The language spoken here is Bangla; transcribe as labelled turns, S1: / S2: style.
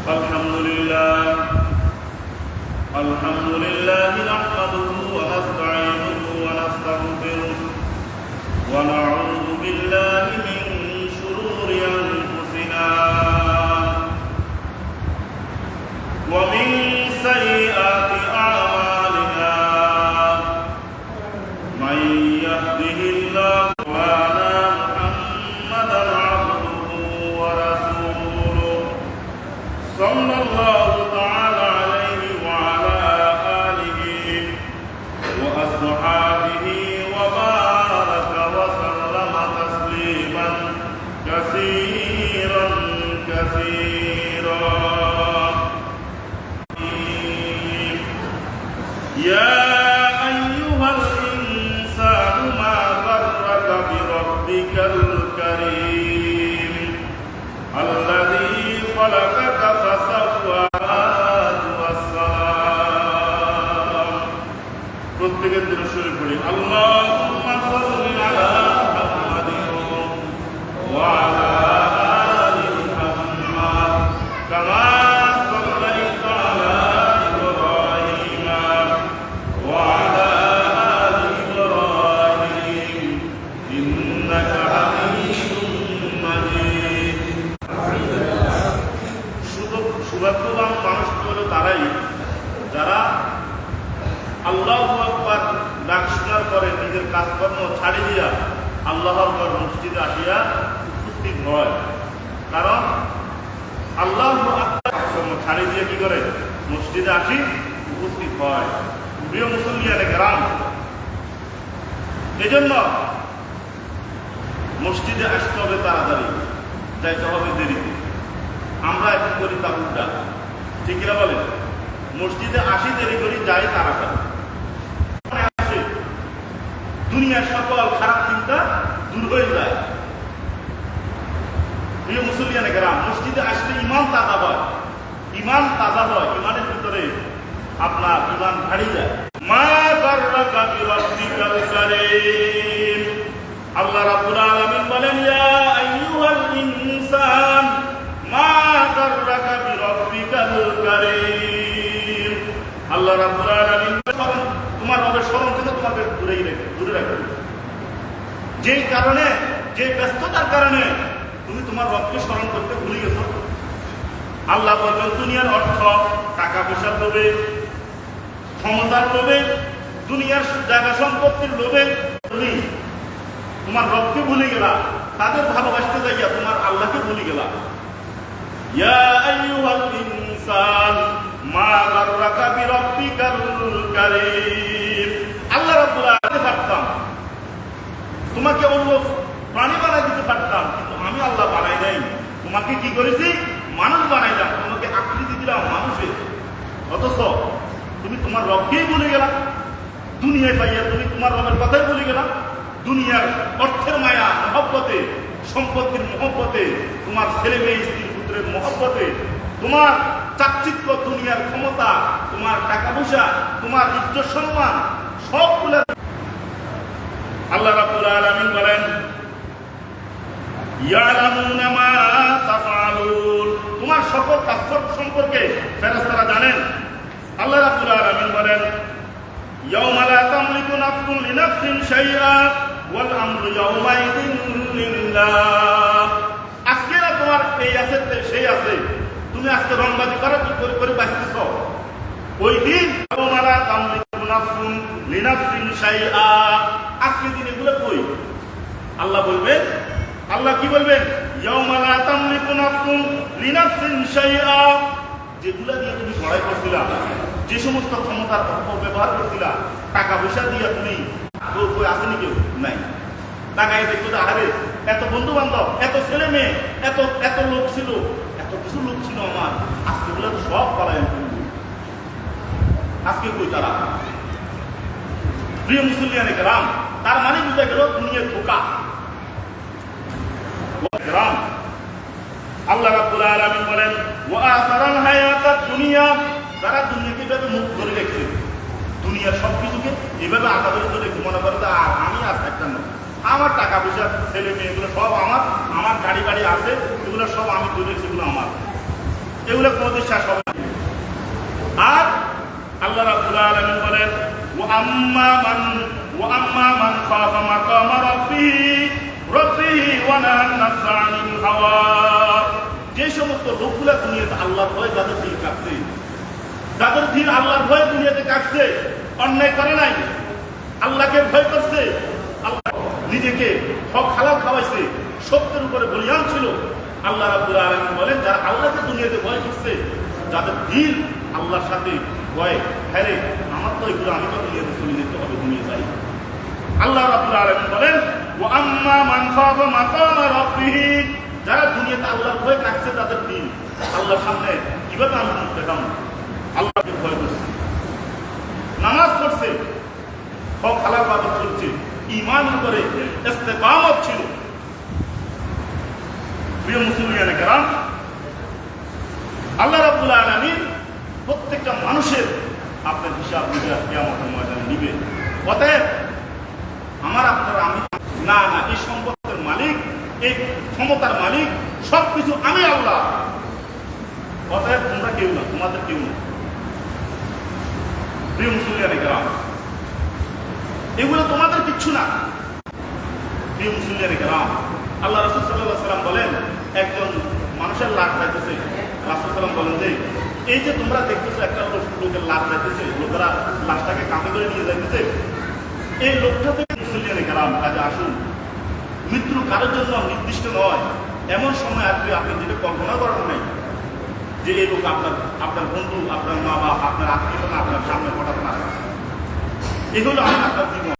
S1: الحمد لله نحمده ونستعينه ونستغفره ونعوذ بالله من شرور أنفسنا ومن سيئات أعمالنا من يهده الله وعلى محمدا عبده ورسوله صلى الله تعالى عليه وعلى آله وأصحابه وبارك وسلم تسليما كثيرا كثيرا. يا أيها الإنسان ما غرك بربك الكريم الذي خلقك فسواك والسلام. প্রত্যেকের দিন শুরু করি আল্লাহুম্মা সাল্লি আলা মুহাম্মাদিন ওয়া আলা আলি মুহাম্মাদ কামা সাল্লাইতা আলা ইব্রাহিম ওয়া আলা আলি ইব্রাহিম ইন্নাকা হামিদুম মাজিদ. সৌভাগ্যবান মানুষ হলো তারাই যারা আল্লাহু আকবার ডাক শোনার পরে নিজের কাজকর্ম ছাড়ি দিয়া আল্লাহর ঘর মসজিদে আসিয়া উপস্থিত হয়। কারণ আল্লাহু আকবার কাজকর্ম ছাড়ি দিয়ে কি করে মসজিদে আসি উপস্থিত হয়। প্রিয় মুসলমানে কেরাম, এজন্য মসজিদে আসতে হবে তাড়াতাড়ি, যাইতে হবে দেরিতে। আমরা এখন করি তা উল্টা, ঠিক কিনা বলেন? মসজিদে আসি দেরি করি, যাই তাড়াতাড়ি। দুনিয়ার সকল খারাপ চিন্তা দূর হয়ে যায়। প্রিয় মুসলমানে কেরাম, মসজিদে আসলে ইমান তাজা হয়, ইমান তাজা হয়, ইমানের ভিতরে আপনার ইমান ভারী যায়। মা গাররাকা বিরাব্বিকাল কারীম, আল্লাহ রাব্বুল আলামিন বলেন ইয়া আইয়ুহাল ইনসান মা গাররাকা বিরাব্বিকাল কারীম। আল্লাহ রাব্বুল আলামিন তোমার রবের স্মরণ থেকে তোমাকে দূরে রাখবে। যেই কারণে, যে ব্যস্ততার কারণে তুমি তোমার রবকে স্মরণ করতে ভুলে গেছো। আল্লাহ বলবেন দুনিয়ার অর্থ, টাকা পয়সার লোভে, ক্ষমতার লোভে, দুনিয়ার জায়গা সম্পত্তির লোভে তুমি তোমার রবকে ভুলে গেলা। তাদের ভালোবাসতে যাইয়া তোমার আল্লাহকে ভুলে গেলা। ইয়া আইয়ুহাল ইনসান মা গাররাকা বিরাব্বিকাল কারীম। আল্লাহ রাব্বুল আলামিন পারতাম তোমাকে অন্য প্রাণী বানাই দিতে পারতাম, কিন্তু আমি আল্লাহ বানাই নাই। তোমাকে কি করেছি? মানুষ বানাইলাম, তোমাকে আকৃতি দিলাম মানুষের। অথচ তুমি তোমার রবকেই ভুলে গেলা। দুনিয়ায় পাইয়া তুমি তোমার রবের কথাই ভুলে গেলা। দুনিয়ার অর্থের মায়া মহব্বতে, সম্পত্তির মহব্বতে, তোমার ছেলে মেয়ে স্ত্রীর পুত্রের মহব্বতে, তোমার চাকচিক্য, দুনিয়ার ক্ষমতা, তোমার টাকা পয়সা, তোমার ইজ্জত সম্মান সবগুলো আল্লাহ রাব্বুল আলামিন বলেন ইয়ালামুনা মা তাফআলুন। তোমার সকল কাজ সম্পর্কে ফেরেশতারা জানেন। আল্লাহ রাব্বুল আলামিন বলেন ইয়াউমা লা তামলিকু নাফসুন লিনাফসিন শাইআ ওয়াল আমরু ইয়াউমাইযিন লিল্লাহ। আজকে না তোমার এই আছে সেই আছে, তুমি আজকে রংবাজি করো, কি করে করে বাঁচতেছ। ওই দিন ইয়াউমা লা তামলিকু নাফসুন লিনাফসিন শাইআ। আজকে দিন এগুলো কই? আল্লাহ বলবেন, আল্লাহ কি বলবেন? ইয়াউমা লা তামলিকু নাফসুন লিনাফসিন শাইআ। যেগুলা দিয়ে তুমি লড়াই করছিলা, যে সমস্ত ক্ষমতার অপব্যবহার করছিলা, টাকা পয়সা দিয়ে তুমি কই আসেনি? কেউ নাই। টাকায় দেখতো যে আরে এত বন্ধু বান্ধব, এত ছেলে মেয়ে, এত এত লোক ছিল, এত কিছু লোক ছিল আমার, আজকে গুলো তো সব পালায়। আজকে কই তারা? প্রিয় মুসলমানে কেরাম, তার মানে বুঝা গেল দুনিয়ার ধোঁকা। আল্লাহ রাব্বুল আলামিন বলেন ওয়া আসারাল হায়াতাদ দুনিয়া। যারা দুনিয়াকে এভাবে মুখ ধরে রেখেছে, দুনিয়ার সবকিছুকে এভাবে আঘাত করে রেখেছে, মনে করে আমি আর থাকতাম না, আমার টাকা পয়সা ছেলে মেয়ে এগুলো সব আমার, আমার গাড়ি বাড়ি আছে, এগুলো সব আমি ধরে রেখেছি, এগুলো আমার। এগুলো কোনোদিন শেষ হবে না। আর আল্লাহ রাব্বুল আলামিন বলেন ওয়া আম্মা মান খাফা মাকামা রাব্বিহি ওয়া নাহা আন-নাফসা আনিল হাওয়া। যে সমস্ত লোকগুলা দুনিয়াতে আল্লাহর ভয় যাদের দিল কাঁপছে, যাদের দিল আল্লাহর ভয় দুনিয়াতে কাঁপছে, অন্যায় করে নাই, আল্লাহকে ভয় করছে, আল্লাহ নিজেকে হক হালাল খাওয়াইছে, সত্যের উপরে বলিয়ান ছিল, আল্লাহ রাব্বুল আলামিন বলেন যারা আল্লাহকে দুনিয়াতে ভয় করছে, যাদের দিল আল্লাহর সাথে ভয় হেরে, আমার তো এগুলো আমি তো দুনিয়াতে চলে যেতে হবে, দুনিয়া যাই। আল্লাহ রাব্বুল আলামিন বলেন ওয়া আম্মা মান খাফা মাকামা রাব্বিহি, যারা দুনিয়াতে আল্লাহর ভয় কাটছে তাদের দিল আল্লাহর সামনে কিভাবে আমি মুখ দেখাম, আল্লাহকে ভয় করছে, নামাজ পড়ছে, হক হালাল ভাবে চলছে, ঈমান করে ইস্তেকামত ছিল। প্রিয় মুসলিম কেরাম, আল্লাহ রাব্বুল আলামিন প্রত্যেকটা মানুষের আপনার হিসাব কিয়ামতের ময়দানে নিবে। অতএব আমার আপনার আমি না না, এই সম্পদের মালিক, এই ক্ষমতার মালিক, সবকিছু আমি আল্লাহ। অতএব তোমরা কেউ না, তোমাদের কেউ না। প্রিয় মুসলিম কেরাম, এগুলো তোমাদের কিচ্ছু না। প্রিয় মুসলিম কেরাম, আল্লাহ রাসূল সাল্লাল্লাহু আলাইহি ওয়াসাল্লাম বলেন একজন মানুষের লাশ যাইতেছে, রাসূল সাল্লাম বলেন যে এই যে তোমরা দেখতেছো একটা লোকের লাশ যাইতেছে, লোকেরা লাশটাকে কাঁধে করে নিয়ে যাইতেছে, এই লোকটা থেকে মুসলিম কেরাম কাজে আসুন। মৃত্যু কারোর জন্য নির্দিষ্ট নয়, এমন সময় আসবে আপনি যেটা কল্পনা করেন নাই যে এই লোক আপনার বন্ধু, আপনার মা বাবা, আপনার আত্মীয়, আপনার সামনে হঠাৎ না। এগুলো আপনার জীবন।